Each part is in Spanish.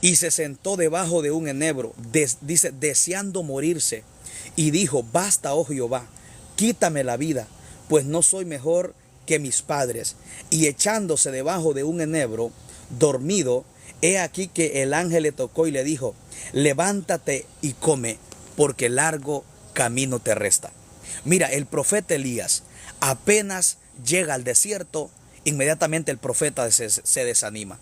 y se sentó debajo de un enebro, dice, deseando morirse, y dijo: basta, oh Jehová, quítame la vida, pues no soy mejor que mis padres. Y echándose debajo de un enebro, dormido, he aquí que el ángel le tocó y le dijo: levántate y come, porque largo camino te resta. Mira, el profeta Elías apenas llega al desierto, inmediatamente el profeta se desanima.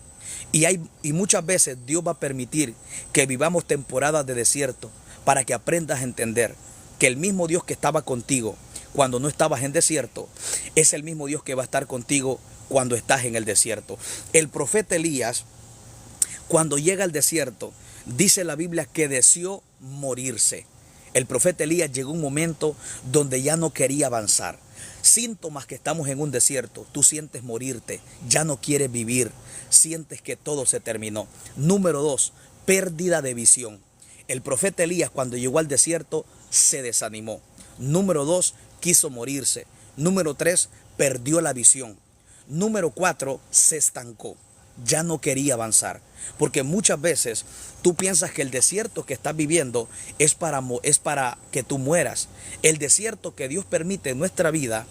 Y muchas veces Dios va a permitir que vivamos temporadas de desierto para que aprendas a entender que el mismo Dios que estaba contigo cuando no estabas en desierto es el mismo Dios que va a estar contigo cuando estás en el desierto. El profeta Elías, cuando llega al desierto, dice la Biblia que deseó morirse. El profeta Elías llegó a un momento donde ya no quería avanzar. Síntomas que estamos en un desierto: tú sientes morirte, ya no quieres vivir, sientes que todo se terminó. Número 2, pérdida de visión. El profeta Elías, cuando llegó al desierto, se desanimó. Número 2, quiso morirse. Número 3, perdió la visión. Número 4, se estancó. Ya no quería avanzar. Porque muchas veces tú piensas que el desierto que estás viviendo es para que tú mueras. El desierto que Dios permite en nuestra vida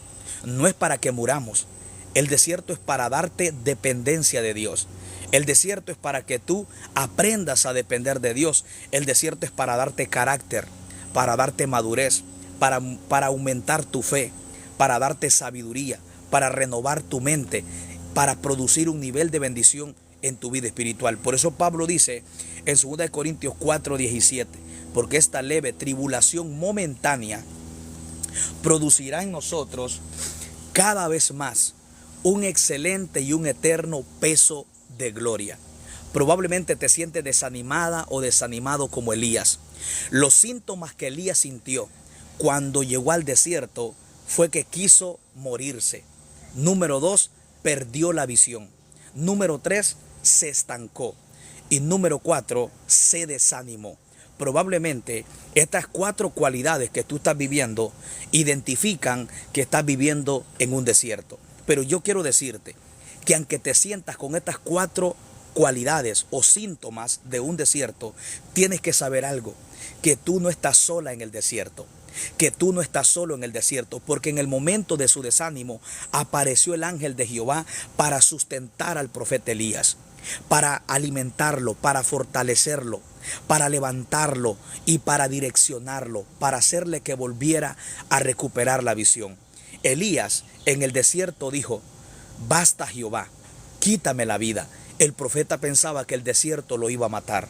no es para que muramos. El desierto es para darte dependencia de Dios. El desierto es para que tú aprendas a depender de Dios. El desierto es para darte carácter, para darte madurez, para aumentar tu fe, para darte sabiduría, para renovar tu mente, para producir un nivel de bendición en tu vida espiritual. Por eso Pablo dice en 2 Corintios 4:17, porque esta leve tribulación momentánea producirá en nosotros cada vez más un excelente y un eterno peso de gloria. Probablemente te sientes desanimada o desanimado como Elías. Los síntomas que Elías sintió cuando llegó al desierto fue que quiso morirse. Número 2, perdió la visión. Número 3, se estancó. Y número 4, se desanimó. Probablemente estas 4 cualidades que tú estás viviendo identifican que estás viviendo en un desierto. Pero yo quiero decirte que aunque te sientas con estas 4 cualidades o síntomas de un desierto, tienes que saber algo: que tú no estás sola en el desierto. Que tú no estás solo en el desierto, porque en el momento de su desánimo apareció el ángel de Jehová para sustentar al profeta Elías, para alimentarlo, para fortalecerlo, para levantarlo y para direccionarlo, para hacerle que volviera a recuperar la visión. Elías en el desierto dijo: basta, Jehová, quítame la vida. El profeta pensaba que el desierto lo iba a matar.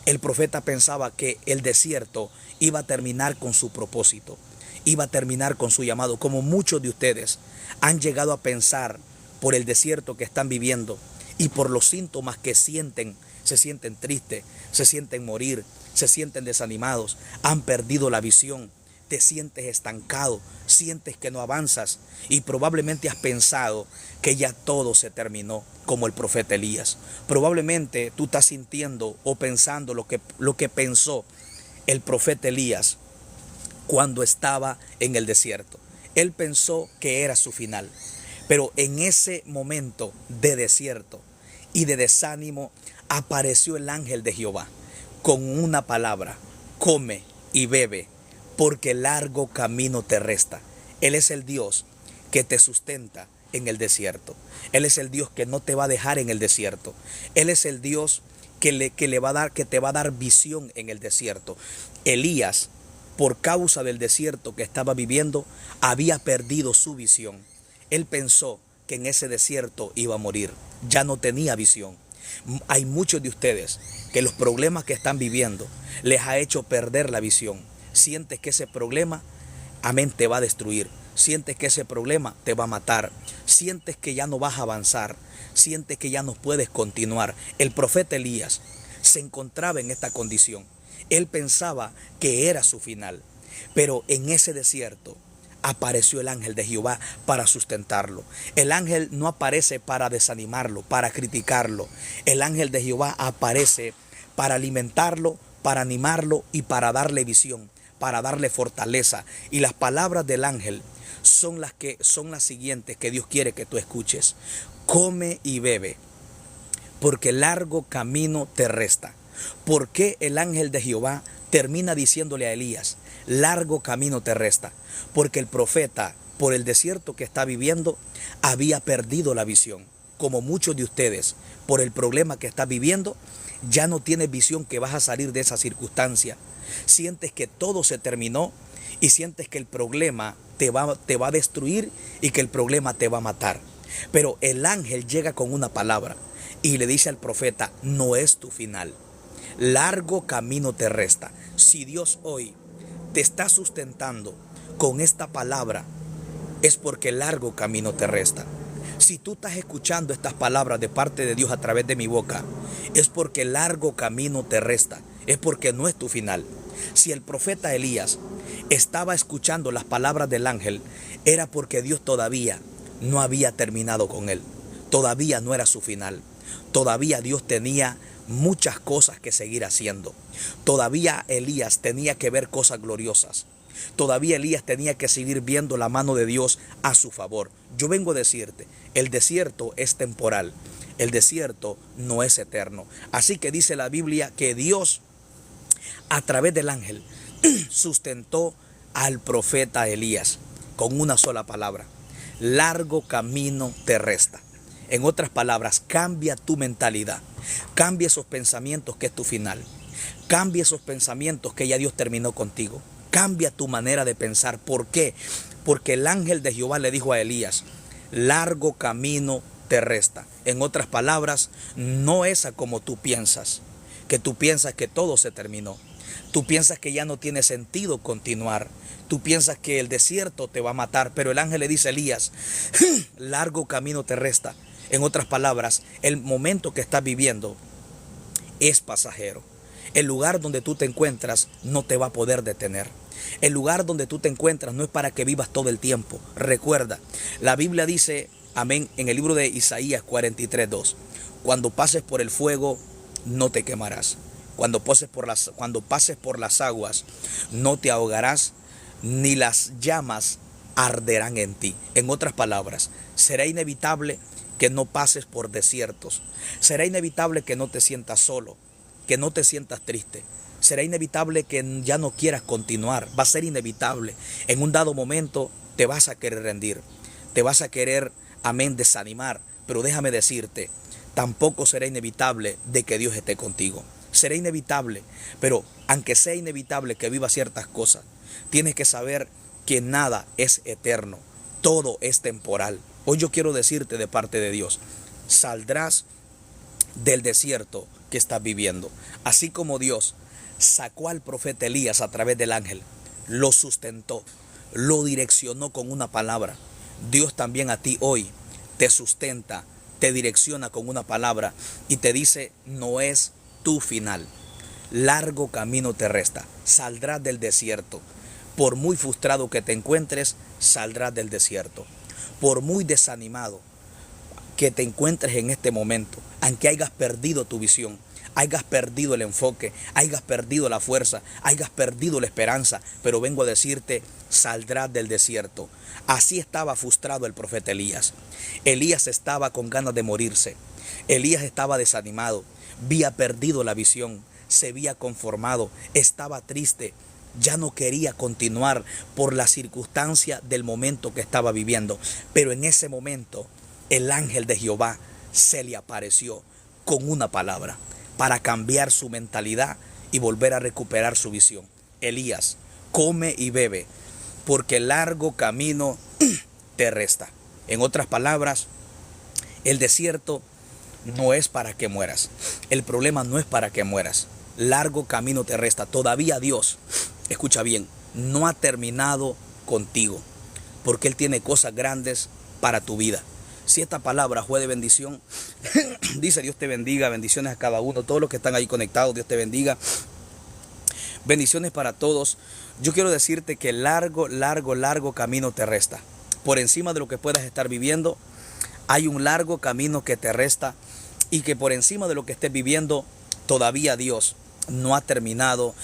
El profeta pensaba que el desierto iba a terminar con su propósito, iba a terminar con su llamado, como muchos de ustedes han llegado a pensar por el desierto que están viviendo y por los síntomas que sienten. Se sienten tristes, se sienten morir, se sienten desanimados, han perdido la visión, te sientes estancado, sientes que no avanzas y probablemente has pensado que ya todo se terminó, como el profeta Elías. Probablemente tú estás sintiendo o pensando lo que pensó el profeta Elías cuando estaba en el desierto. Él pensó que era su final, pero en ese momento de desierto y de desánimo apareció el ángel de Jehová con una palabra: come y bebe, porque largo camino te resta. Él es el Dios que te sustenta en el desierto. Él es el Dios que no te va a dejar en el desierto. Él es el Dios que te va a dar visión en el desierto. Elías, por causa del desierto que estaba viviendo, había perdido su visión. Él pensó que en ese desierto iba a morir. Ya no tenía visión. Hay muchos de ustedes que los problemas que están viviendo les ha hecho perder la visión. Sientes que ese problema, amén, te va a destruir. Sientes que ese problema te va a matar. Sientes que ya no vas a avanzar. Sientes que ya no puedes continuar. El profeta Elías se encontraba en esta condición. Él pensaba que era su final. Pero en ese desierto apareció el ángel de Jehová para sustentarlo. El ángel no aparece para desanimarlo, para criticarlo. El ángel de Jehová aparece para alimentarlo, para animarlo y para darle visión, para darle fortaleza. Y las palabras del ángel son las siguientes que Dios quiere que tú escuches: come y bebe, porque largo camino te resta. ¿Por qué el ángel de Jehová termina diciéndole a Elías, largo camino te resta? Porque el profeta, por el desierto que está viviendo, había perdido la visión. Como muchos de ustedes, por el problema que estás viviendo, ya no tienes visión que vas a salir de esa circunstancia. Sientes que todo se terminó y sientes que el problema te va a destruir y que el problema te va a matar. Pero el ángel llega con una palabra y le dice al profeta, no es tu final. Largo camino te resta. Si Dios hoy te está sustentando con esta palabra, es porque largo camino te resta. Si tú estás escuchando estas palabras de parte de Dios a través de mi boca, es porque largo camino te resta, es porque no es tu final. Si el profeta Elías estaba escuchando las palabras del ángel, era porque Dios todavía no había terminado con él. Todavía no era su final. Todavía Dios tenía muchas cosas que seguir haciendo. Todavía Elías tenía que ver cosas gloriosas. Todavía Elías tenía que seguir viendo la mano de Dios a su favor. Yo vengo a decirte, el desierto es temporal, el desierto no es eterno. Así que dice la Biblia que Dios, a través del ángel, sustentó al profeta Elías con una sola palabra: largo camino te resta. En otras palabras, cambia tu mentalidad, cambia esos pensamientos que es tu final, cambia esos pensamientos que ya Dios terminó contigo. Cambia tu manera de pensar. ¿Por qué? Porque el ángel de Jehová le dijo a Elías, largo camino te resta. En otras palabras, no es a como tú piensas, que tú piensas que todo se terminó. Tú piensas que ya no tiene sentido continuar. Tú piensas que el desierto te va a matar, pero el ángel le dice a Elías, largo camino te resta. En otras palabras, el momento que estás viviendo es pasajero. El lugar donde tú te encuentras no te va a poder detener. El lugar donde tú te encuentras no es para que vivas todo el tiempo. Recuerda, la Biblia dice, amén, en el libro de Isaías 43:2, cuando pases por el fuego, no te quemarás. Cuando pases por las aguas, no te ahogarás, ni las llamas arderán en ti. En otras palabras, será inevitable que no pases por desiertos. Será inevitable que no te sientas solo, que no te sientas triste. Será inevitable que ya no quieras continuar. Va a ser inevitable. En un dado momento te vas a querer rendir. Te vas a querer, amén, desanimar. Pero déjame decirte, tampoco será inevitable de que Dios esté contigo. Será inevitable, pero aunque sea inevitable que vivas ciertas cosas, tienes que saber que nada es eterno. Todo es temporal. Hoy yo quiero decirte de parte de Dios, saldrás del desierto que estás viviendo. Así como Dios sacó al profeta Elías a través del ángel, lo sustentó, lo direccionó con una palabra. Dios también a ti hoy te sustenta, te direcciona con una palabra y te dice, no es tu final. Largo camino te resta. Saldrás del desierto. Por muy frustrado que te encuentres, saldrás del desierto. Por muy desanimado que te encuentres en este momento, aunque hayas perdido tu visión, hayas perdido el enfoque, hayas perdido la fuerza, hayas perdido la esperanza, pero vengo a decirte, saldrás del desierto. Así estaba frustrado el profeta Elías. Elías estaba con ganas de morirse. Elías estaba desanimado, había perdido la visión, se había conformado, estaba triste, ya no quería continuar por la circunstancia del momento que estaba viviendo. Pero en ese momento el ángel de Jehová se le apareció con una palabra para cambiar su mentalidad y volver a recuperar su visión. Elías, come y bebe, porque largo camino te resta. En otras palabras, el desierto no es para que mueras. El problema no es para que mueras. Largo camino te resta. Todavía Dios, escucha bien, no ha terminado contigo, porque Él tiene cosas grandes para tu vida. Si esta palabra fue de bendición, dice Dios te bendiga, bendiciones a cada uno, todos los que están ahí conectados, Dios te bendiga. Bendiciones para todos. Yo quiero decirte que largo camino te resta. Por encima de lo que puedas estar viviendo, hay un largo camino que te resta, y que por encima de lo que estés viviendo, todavía Dios no ha terminado,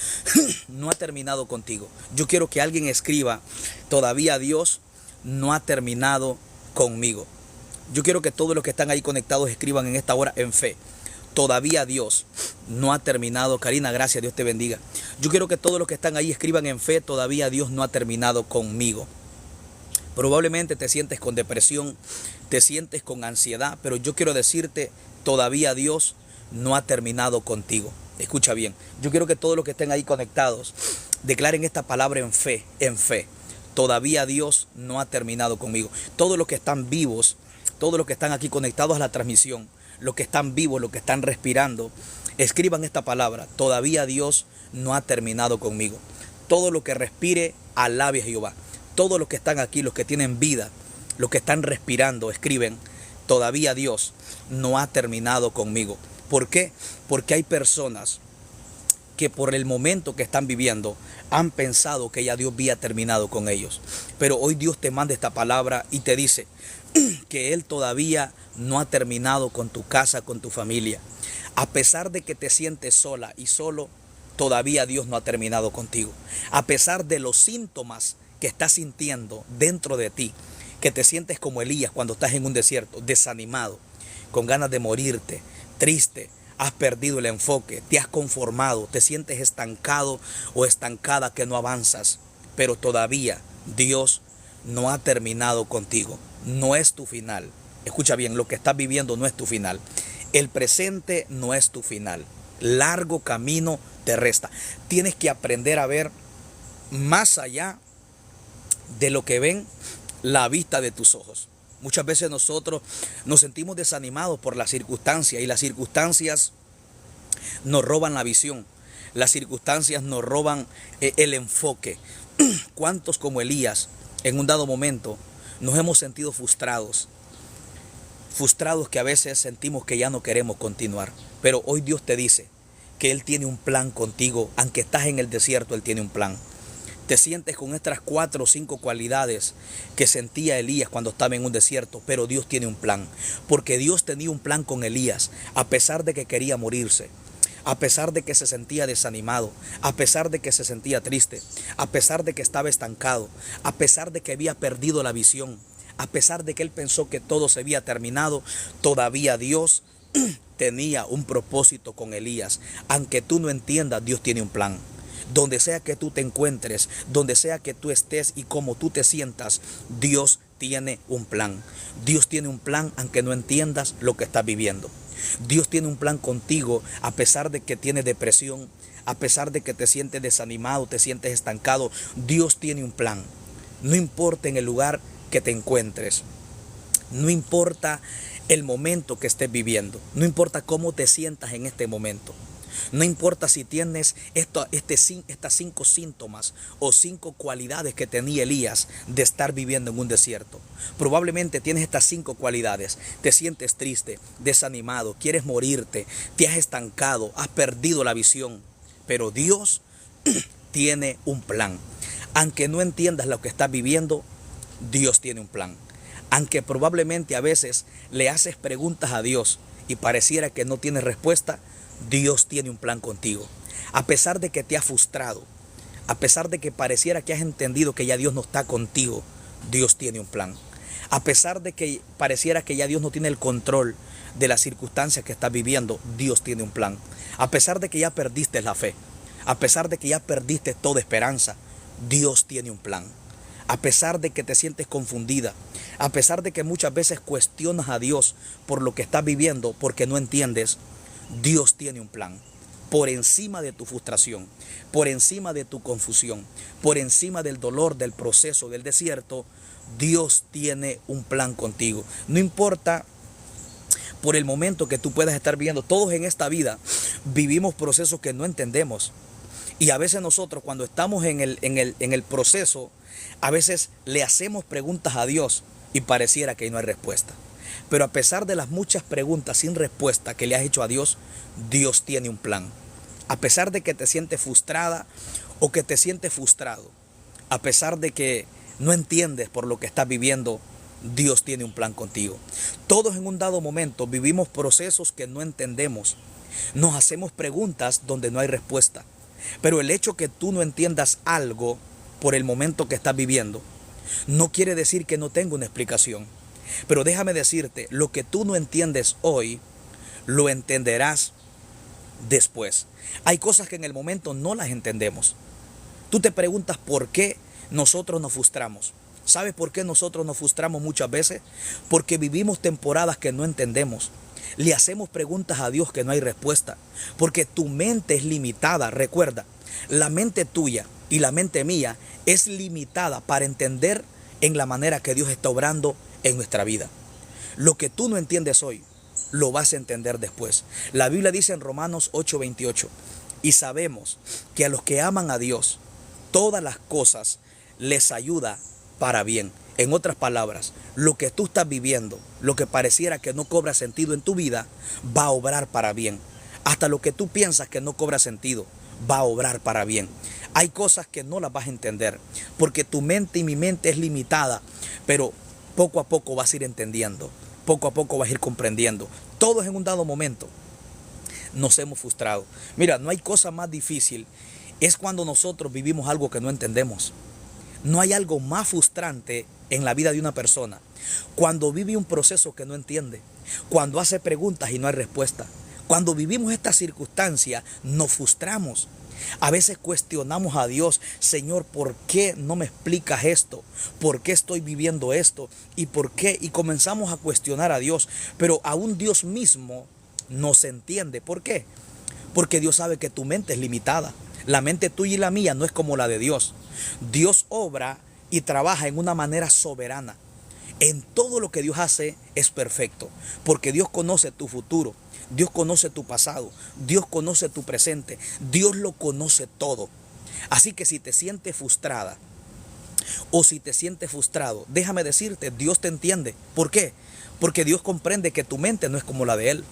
no ha terminado contigo. Yo quiero que alguien escriba, todavía Dios no ha terminado conmigo. Yo quiero que todos los que están ahí conectados escriban en esta hora en fe, todavía Dios no ha terminado. Karina, gracias, Dios te bendiga. Yo quiero que todos los que están ahí escriban en fe, todavía Dios no ha terminado conmigo. Probablemente te sientes con depresión, te sientes con ansiedad, pero yo quiero decirte, todavía Dios no ha terminado contigo. Escucha bien, yo quiero que todos los que estén ahí conectados declaren esta palabra en fe, en fe. Todavía Dios no ha terminado conmigo. Todos los que están vivos, todos los que están aquí conectados a la transmisión, los que están vivos, los que están respirando, escriban esta palabra, todavía Dios no ha terminado conmigo. Todo lo que respire, alabe a Jehová. Todos los que están aquí, los que tienen vida, los que están respirando, escriben, todavía Dios no ha terminado conmigo. ¿Por qué? Porque hay personas que por el momento que están viviendo han pensado que ya Dios había terminado con ellos. Pero hoy Dios te manda esta palabra y te dice que Él todavía no ha terminado con tu casa, con tu familia. A pesar de que te sientes sola y solo, todavía Dios no ha terminado contigo. A pesar de los síntomas que estás sintiendo dentro de ti, que te sientes como Elías cuando estás en un desierto, desanimado, con ganas de morirte, triste, has perdido el enfoque, te has conformado, te sientes estancado o estancada que no avanzas, pero todavía Dios no ha terminado contigo, no es tu final. Escucha bien, lo que estás viviendo no es tu final, el presente no es tu final, largo camino te resta. Tienes que aprender a ver más allá de lo que ven la vista de tus ojos. Muchas veces nosotros nos sentimos desanimados por las circunstancias y las circunstancias nos roban la visión. Las circunstancias nos roban el enfoque. ¿Cuántos como Elías en un dado momento nos hemos sentido frustrados? Frustrados que a veces sentimos que ya no queremos continuar. Pero hoy Dios te dice que Él tiene un plan contigo. Aunque estás en el desierto, Él tiene un plan. Te sientes con estas 4 o 5 cualidades que sentía Elías cuando estaba en un desierto, pero Dios tiene un plan. Porque Dios tenía un plan con Elías, a pesar de que quería morirse, a pesar de que se sentía desanimado, a pesar de que se sentía triste, a pesar de que estaba estancado, a pesar de que había perdido la visión, a pesar de que él pensó que todo se había terminado, todavía Dios tenía un propósito con Elías. Aunque tú no entiendas, Dios tiene un plan. Donde sea que tú te encuentres, donde sea que tú estés y como tú te sientas, Dios tiene un plan. Dios tiene un plan aunque no entiendas lo que estás viviendo. Dios tiene un plan contigo a pesar de que tienes depresión, a pesar de que te sientes desanimado, te sientes estancado. Dios tiene un plan. No importa en el lugar que te encuentres, no importa el momento que estés viviendo, no importa cómo te sientas en este momento. No importa si tienes estas 5 síntomas o 5 cualidades que tenía Elías de estar viviendo en un desierto. Probablemente tienes estas 5 cualidades. Te sientes triste, desanimado, quieres morirte, te has estancado, has perdido la visión. Pero Dios tiene un plan. Aunque no entiendas lo que estás viviendo, Dios tiene un plan. Aunque probablemente a veces le haces preguntas a Dios y pareciera que no tienes respuesta, Dios tiene un plan contigo. A pesar de que te has frustrado, a pesar de que pareciera que has entendido que ya Dios no está contigo, Dios tiene un plan. A pesar de que pareciera que ya Dios no tiene el control de las circunstancias que estás viviendo, Dios tiene un plan. A pesar de que ya perdiste la fe, a pesar de que ya perdiste toda esperanza, Dios tiene un plan. A pesar de que te sientes confundida, a pesar de que muchas veces cuestionas a Dios por lo que estás viviendo, porque no entiendes, Dios tiene un plan. Por encima de tu frustración, por encima de tu confusión, por encima del dolor, del proceso, del desierto, Dios tiene un plan contigo. No importa por el momento que tú puedas estar viviendo. Todos en esta vida vivimos procesos que no entendemos. Y a veces nosotros cuando estamos en el proceso, a veces le hacemos preguntas a Dios y pareciera que no hay respuesta. Pero a pesar de las muchas preguntas sin respuesta que le has hecho a Dios, Dios tiene un plan. A pesar de que te sientes frustrada o que te sientes frustrado, a pesar de que no entiendes por lo que estás viviendo, Dios tiene un plan contigo. Todos en un dado momento vivimos procesos que no entendemos. Nos hacemos preguntas donde no hay respuesta. Pero el hecho que tú no entiendas algo por el momento que estás viviendo, no quiere decir que no tenga una explicación. Pero déjame decirte, lo que tú no entiendes hoy, lo entenderás después. Hay cosas que en el momento no las entendemos. Tú te preguntas por qué nosotros nos frustramos. ¿Sabes por qué nosotros nos frustramos muchas veces? Porque vivimos temporadas que no entendemos. Le hacemos preguntas a Dios que no hay respuesta. Porque tu mente es limitada. Recuerda, la mente tuya y la mente mía es limitada para entender en la manera que Dios está obrando en nuestra vida. Lo que tú no entiendes hoy, lo vas a entender después. La Biblia dice en Romanos 8:28, y sabemos que a los que aman a Dios, todas las cosas les ayuda para bien. En otras palabras, lo que tú estás viviendo, lo que pareciera que no cobra sentido en tu vida, va a obrar para bien. Hasta lo que tú piensas que no cobra sentido, va a obrar para bien. Hay cosas que no las vas a entender, porque tu mente y mi mente es limitada, pero poco a poco vas a ir entendiendo, poco a poco vas a ir comprendiendo. Todos en un dado momento nos hemos frustrado. Mira, no hay cosa más difícil, es cuando nosotros vivimos algo que no entendemos. No hay algo más frustrante en la vida de una persona cuando vive un proceso que no entiende, cuando hace preguntas y no hay respuesta. Cuando vivimos esta circunstancia nos frustramos. A veces cuestionamos a Dios: Señor, ¿por qué no me explicas esto? ¿Por qué estoy viviendo esto? ¿Y por qué? Y comenzamos a cuestionar a Dios, pero aún Dios mismo nos entiende. ¿Por qué? Porque Dios sabe que tu mente es limitada. La mente tuya y la mía no es como la de Dios. Dios obra y trabaja en una manera soberana. En todo lo que Dios hace es perfecto, porque Dios conoce tu futuro, Dios conoce tu pasado, Dios conoce tu presente, Dios lo conoce todo. Así que si te sientes frustrada o si te sientes frustrado, déjame decirte, Dios te entiende. ¿Por qué? Porque Dios comprende que tu mente no es como la de Él.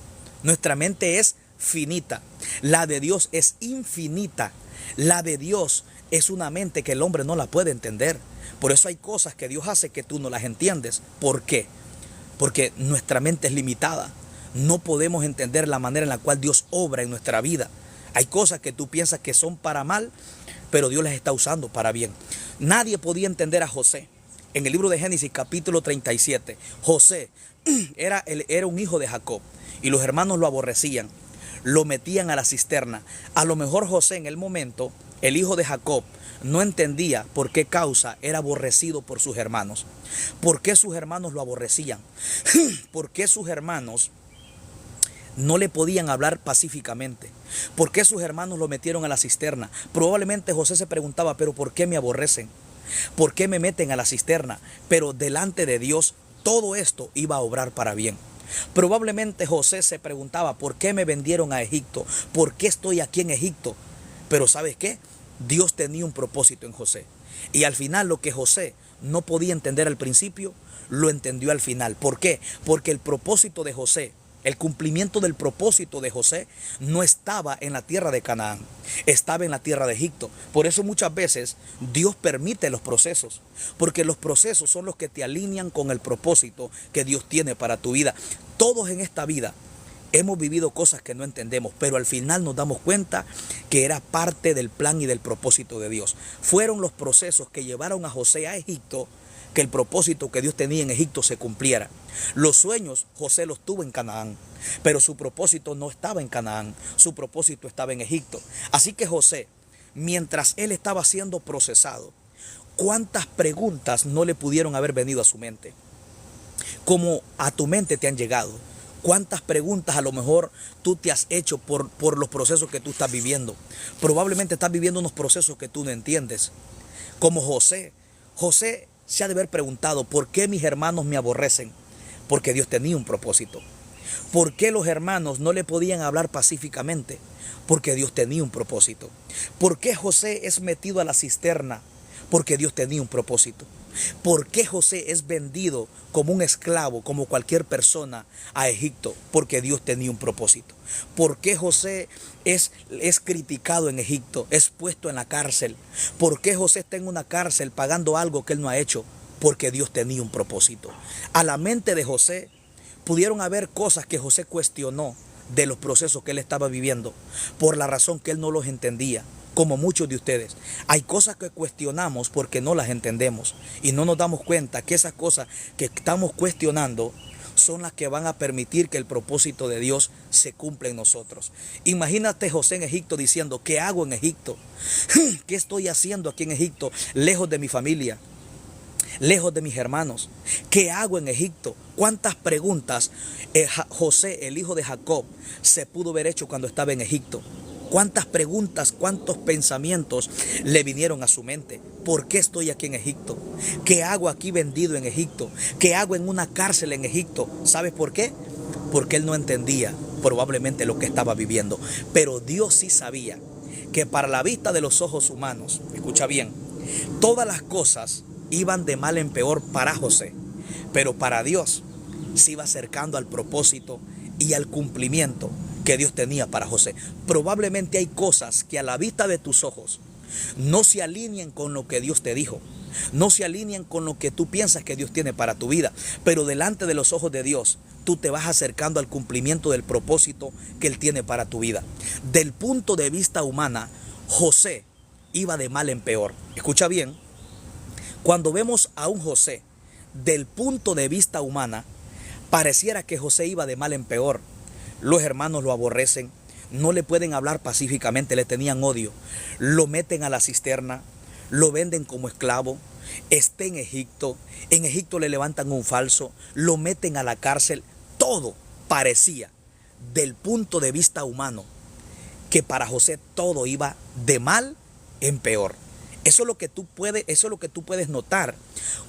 Nuestra mente es finita, la de Dios es infinita. La de Dios es una mente que el hombre no la puede entender. Por eso hay cosas que Dios hace que tú no las entiendes. ¿Por qué? Porque nuestra mente es limitada. No podemos entender la manera en la cual Dios obra en nuestra vida. Hay cosas que tú piensas que son para mal, pero Dios las está usando para bien. Nadie podía entender a José. En el libro de Génesis capítulo 37, José era un hijo de Jacob y los hermanos lo aborrecían. Lo metían a la cisterna. A lo mejor José en el momento, el hijo de Jacob, no entendía por qué causa era aborrecido por sus hermanos. ¿Por qué sus hermanos lo aborrecían? ¿Por qué sus hermanos no le podían hablar pacíficamente? ¿Por qué sus hermanos lo metieron a la cisterna? Probablemente José se preguntaba: ¿pero por qué me aborrecen? ¿Por qué me meten a la cisterna? Pero delante de Dios todo esto iba a obrar para bien. Probablemente José se preguntaba: ¿por qué me vendieron a Egipto? ¿Por qué estoy aquí en Egipto? Pero ¿sabes qué? Dios tenía un propósito en José. Y al final lo que José no podía entender al principio, lo entendió al final. ¿Por qué? Porque el propósito de José, el cumplimiento del propósito de José no estaba en la tierra de Canaán, estaba en la tierra de Egipto. Por eso muchas veces Dios permite los procesos, porque los procesos son los que te alinean con el propósito que Dios tiene para tu vida. Todos en esta vida hemos vivido cosas que no entendemos, pero al final nos damos cuenta que era parte del plan y del propósito de Dios. Fueron los procesos que llevaron a José a Egipto, que el propósito que Dios tenía en Egipto se cumpliera. Los sueños José los tuvo en Canaán, pero su propósito no estaba en Canaán, su propósito estaba en Egipto. Así que José, mientras él estaba siendo procesado, ¿cuántas preguntas no le pudieron haber venido a su mente? Como a tu mente te han llegado. ¿Cuántas preguntas a lo mejor tú te has hecho por los procesos que tú estás viviendo? Probablemente estás viviendo unos procesos que tú no entiendes. Como José. José se ha de haber preguntado: ¿por qué mis hermanos me aborrecen? Porque Dios tenía un propósito. ¿Por qué los hermanos no le podían hablar pacíficamente? Porque Dios tenía un propósito. ¿Por qué José es metido a la cisterna? Porque Dios tenía un propósito. ¿Por qué José es vendido como un esclavo, como cualquier persona, a Egipto? Porque Dios tenía un propósito. ¿Por qué José es criticado en Egipto, es puesto en la cárcel? ¿Por qué José está en una cárcel pagando algo que él no ha hecho? Porque Dios tenía un propósito. A la mente de José pudieron haber cosas que José cuestionó de los procesos que él estaba viviendo, por la razón que él no los entendía. Como muchos de ustedes, hay cosas que cuestionamos porque no las entendemos y no nos damos cuenta que esas cosas que estamos cuestionando son las que van a permitir que el propósito de Dios se cumpla en nosotros. Imagínate José en Egipto diciendo, ¿qué hago en Egipto? ¿Qué estoy haciendo aquí en Egipto, lejos de mi familia, lejos de mis hermanos? ¿Qué hago en Egipto? ¿Cuántas preguntas José, el hijo de Jacob, se pudo haber hecho cuando estaba en Egipto? ¿Cuántas preguntas, cuántos pensamientos le vinieron a su mente? ¿Por qué estoy aquí en Egipto? ¿Qué hago aquí vendido en Egipto? ¿Qué hago en una cárcel en Egipto? ¿Sabes por qué? Porque él no entendía probablemente lo que estaba viviendo. Pero Dios sí sabía que para la vista de los ojos humanos, escucha bien, todas las cosas iban de mal en peor para José. Pero para Dios se iba acercando al propósito y al cumplimiento que Dios tenía para José. Probablemente hay cosas que a la vista de tus ojos no se alinean con lo que Dios te dijo, no se alinean con lo que tú piensas que Dios tiene para tu vida, pero delante de los ojos de Dios tú te vas acercando al cumplimiento del propósito que Él tiene para tu vida. Del punto de vista humana, José iba de mal en peor. Escucha bien, cuando vemos a un José del punto de vista humana, pareciera que José iba de mal en peor. Los hermanos lo aborrecen, no le pueden hablar pacíficamente, le tenían odio, lo meten a la cisterna, lo venden como esclavo, está en Egipto le levantan un falso, lo meten a la cárcel. Todo parecía, del punto de vista humano, que para José todo iba de mal en peor. Eso es lo que tú puedes notar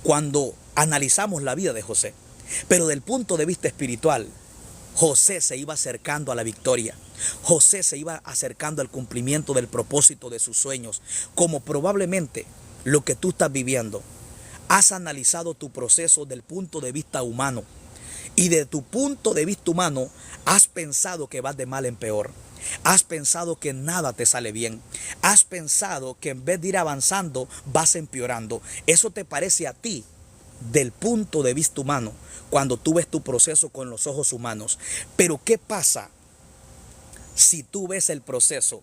cuando analizamos la vida de José. Pero del punto de vista espiritual, José se iba acercando a la victoria. José se iba acercando al cumplimiento del propósito de sus sueños. Como probablemente lo que tú estás viviendo, has analizado tu proceso del punto de vista humano. Y de tu punto de vista humano, has pensado que vas de mal en peor. Has pensado que nada te sale bien. Has pensado que en vez de ir avanzando, vas empeorando. Eso te parece a ti del punto de vista humano, cuando tú ves tu proceso con los ojos humanos. Pero ¿qué pasa si tú ves el proceso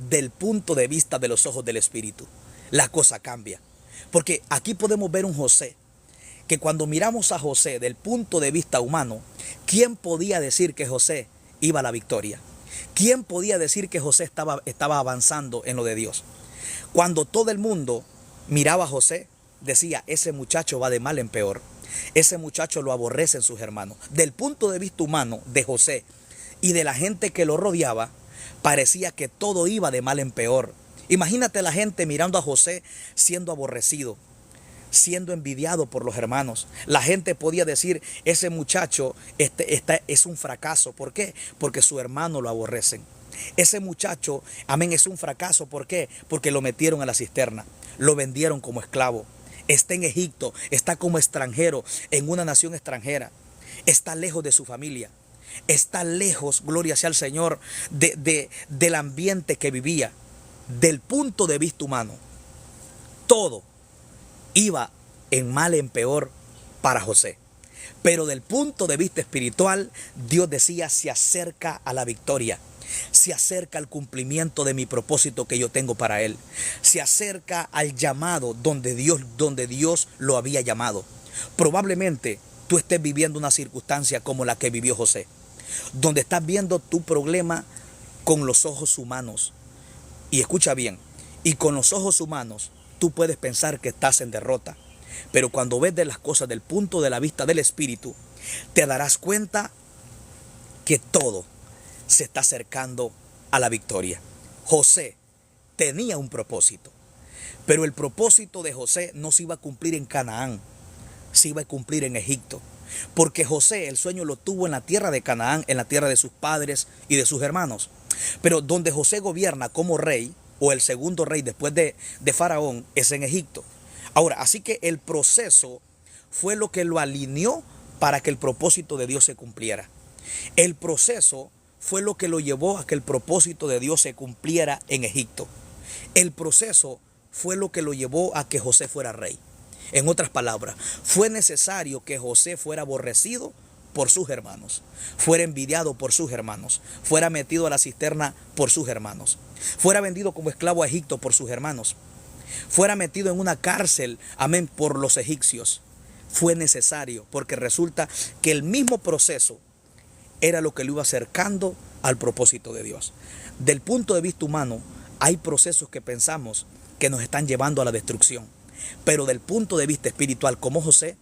del punto de vista de los ojos del Espíritu? La cosa cambia. Porque aquí podemos ver un José, que cuando miramos a José del punto de vista humano, ¿quién podía decir que José iba a la victoria? ¿Quién podía decir que José estaba avanzando en lo de Dios? Cuando todo el mundo miraba a José, decía, ese muchacho va de mal en peor. Ese muchacho lo aborrecen sus hermanos. Del punto de vista humano de José y de la gente que lo rodeaba, parecía que todo iba de mal en peor. Imagínate la gente mirando a José siendo aborrecido, siendo envidiado por los hermanos. La gente podía decir, ese muchacho es un fracaso. ¿Por qué? Porque su hermano lo aborrecen. Ese muchacho, amén, es un fracaso. ¿Por qué? Porque lo metieron a la cisterna, lo vendieron como esclavo. Está en Egipto, está como extranjero en una nación extranjera, está lejos de su familia, está lejos, gloria sea al Señor, del ambiente que vivía. Del punto de vista humano, todo iba en mal en peor para José. Pero del punto de vista espiritual, Dios decía, se acerca a la victoria. Se acerca al cumplimiento de mi propósito que yo tengo para él. Se acerca al llamado donde Dios lo había llamado. Probablemente tú estés viviendo una circunstancia como la que vivió José, donde estás viendo tu problema con los ojos humanos. Y escucha bien, y con los ojos humanos tú puedes pensar que estás en derrota. Pero cuando ves de las cosas del punto de la vista del Espíritu, te darás cuenta que todo se está acercando a la victoria. José tenía un propósito, pero el propósito de José no se iba a cumplir en Canaán, se iba a cumplir en Egipto. Porque José el sueño lo tuvo en la tierra de Canaán, en la tierra de sus padres y de sus hermanos. Pero donde José gobierna como rey, o el segundo rey después de Faraón, es en Egipto. Ahora, así que el proceso fue lo que lo alineó para que el propósito de Dios se cumpliera. El proceso fue lo que lo llevó a que el propósito de Dios se cumpliera en Egipto. El proceso fue lo que lo llevó a que José fuera rey. En otras palabras, fue necesario que José fuera aborrecido por sus hermanos, fuera envidiado por sus hermanos, fuera metido a la cisterna por sus hermanos, fuera vendido como esclavo a Egipto por sus hermanos, fuera metido en una cárcel, amén, por los egipcios. fue necesario, porque resulta que el mismo proceso era lo que lo iba acercando al propósito de Dios. Del punto de vista humano, hay procesos que pensamos que nos están llevando a la destrucción, pero del punto de vista espiritual, como José,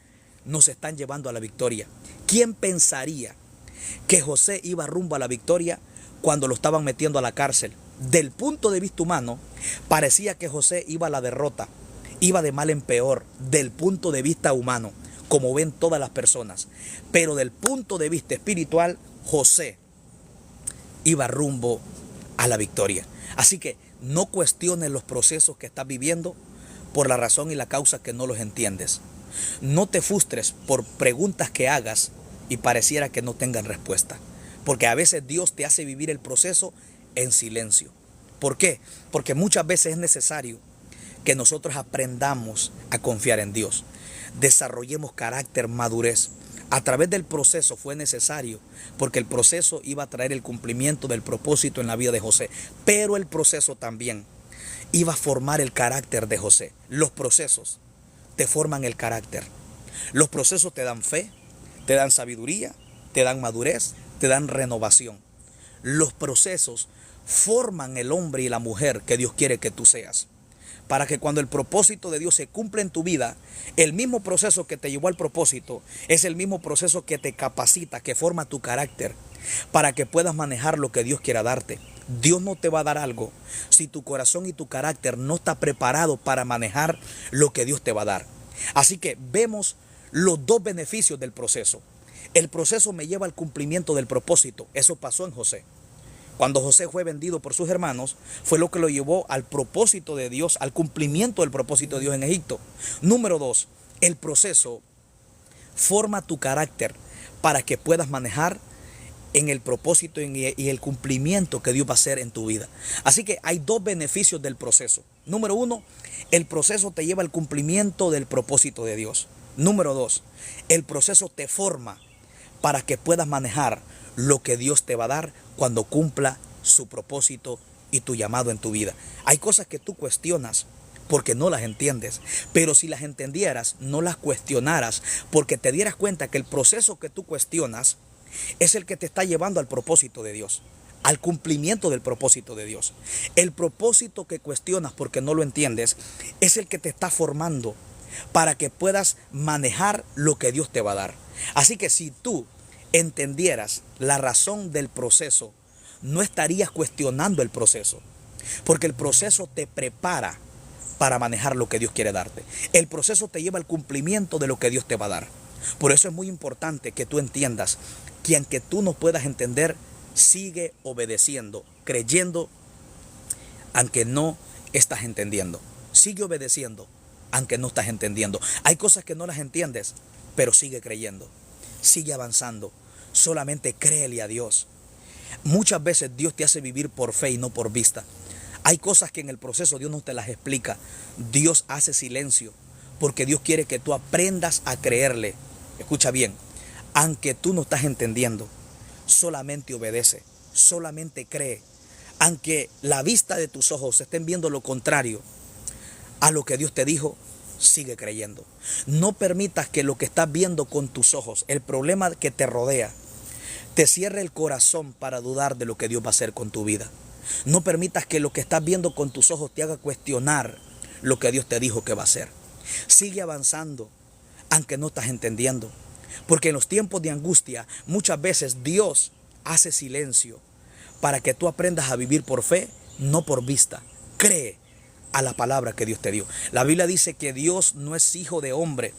nos están llevando a la victoria. ¿Quién pensaría que José iba rumbo a la victoria cuando lo estaban metiendo a la cárcel? Del punto de vista humano, parecía que José iba a la derrota, iba de mal en peor, del punto de vista humano, como ven todas las personas. Pero del punto de vista espiritual, José iba rumbo a la victoria. Así que no cuestiones los procesos que estás viviendo por la razón y la causa que no los entiendes. No te frustres por preguntas que hagas y pareciera que no tengan respuesta. Porque a veces Dios te hace vivir el proceso en silencio. ¿Por qué? Porque muchas veces es necesario que nosotros aprendamos a confiar en Dios. Desarrollemos carácter, madurez. A través del proceso fue necesario, porque el proceso iba a traer el cumplimiento del propósito en la vida de José. Pero el proceso también iba a formar el carácter de José. Los procesos te forman el carácter. Los procesos te dan fe, te dan sabiduría, te dan madurez, te dan renovación. Los procesos forman el hombre y la mujer que Dios quiere que tú seas. Para que cuando el propósito de Dios se cumpla en tu vida, el mismo proceso que te llevó al propósito es el mismo proceso que te capacita, que forma tu carácter, para que puedas manejar lo que Dios quiera darte. Dios no te va a dar algo si tu corazón y tu carácter no está preparado para manejar lo que Dios te va a dar. Así que vemos los dos beneficios del proceso. El proceso me lleva al cumplimiento del propósito. Eso pasó en José. Cuando José fue vendido por sus hermanos, fue lo que lo llevó al propósito de Dios, al cumplimiento del propósito de Dios en Egipto. Número 2, el proceso forma tu carácter para que puedas manejar en el propósito y el cumplimiento que Dios va a hacer en tu vida. Así que hay dos beneficios del proceso. Número 1, el proceso te lleva al cumplimiento del propósito de Dios. Número 2, el proceso te forma para que puedas manejar lo que Dios te va a dar cuando cumpla su propósito y tu llamado en tu vida. Hay cosas que tú cuestionas porque no las entiendes, pero si las entendieras, no las cuestionaras, porque te dieras cuenta que el proceso que tú cuestionas es el que te está llevando al propósito de Dios, al cumplimiento del propósito de Dios. El propósito que cuestionas porque no lo entiendes es el que te está formando para que puedas manejar lo que Dios te va a dar. Así que si tú entendieras la razón del proceso, no estarías cuestionando el proceso, porque el proceso te prepara para manejar lo que Dios quiere darte. El proceso te lleva al cumplimiento de lo que Dios te va a dar. Por eso es muy importante que tú entiendas que aunque tú no puedas entender, sigue obedeciendo, creyendo, aunque no estás entendiendo. Sigue obedeciendo, aunque no estás entendiendo. Hay cosas que no las entiendes, pero sigue creyendo. Sigue avanzando. Solamente créele a Dios. Muchas veces Dios te hace vivir por fe y no por vista. Hay cosas que en el proceso Dios no te las explica. Dios hace silencio porque Dios quiere que tú aprendas a creerle. Escucha bien, aunque tú no estás entendiendo, solamente obedece, solamente cree. Aunque la vista de tus ojos estén viendo lo contrario a lo que Dios te dijo, sigue creyendo. No permitas que lo que estás viendo con tus ojos, el problema que te rodea, te cierre el corazón para dudar de lo que Dios va a hacer con tu vida. No permitas que lo que estás viendo con tus ojos te haga cuestionar lo que Dios te dijo que va a hacer. Sigue avanzando, aunque no estás entendiendo. Porque en los tiempos de angustia, muchas veces Dios hace silencio para que tú aprendas a vivir por fe, no por vista. Cree a la palabra que Dios te dio. La Biblia dice que Dios no es hijo de hombre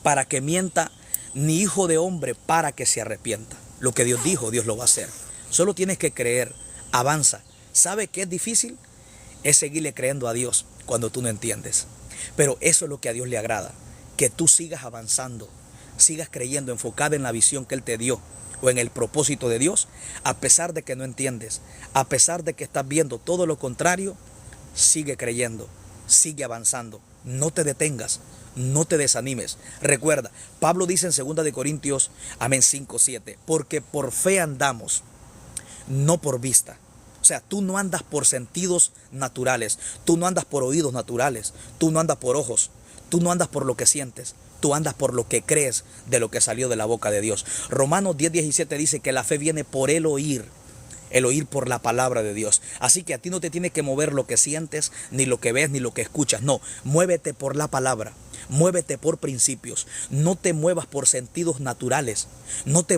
para que mienta, ni hijo de hombre para que se arrepienta. Lo que Dios dijo, Dios lo va a hacer. Solo tienes que creer, avanza. ¿Sabe qué es difícil? Es seguirle creyendo a Dios cuando tú no entiendes. Pero eso es lo que a Dios le agrada, que tú sigas avanzando, sigas creyendo, enfocado en la visión que Él te dio o en el propósito de Dios, a pesar de que no entiendes, a pesar de que estás viendo todo lo contrario. Sigue creyendo, sigue avanzando, no te detengas, no te desanimes. Recuerda, Pablo dice en 2 de Corintios, 5:7, porque por fe andamos, no por vista. O sea, tú no andas por sentidos naturales, tú no andas por oídos naturales, tú no andas por ojos, tú no andas por lo que sientes, tú andas por lo que crees de lo que salió de la boca de Dios. Romanos 10:17 dice que la fe viene por el oír por la palabra de Dios. Así que a ti no te tiene que mover lo que sientes, ni lo que ves, ni lo que escuchas. No, muévete por la palabra, muévete por principios. No te muevas por sentidos naturales. No te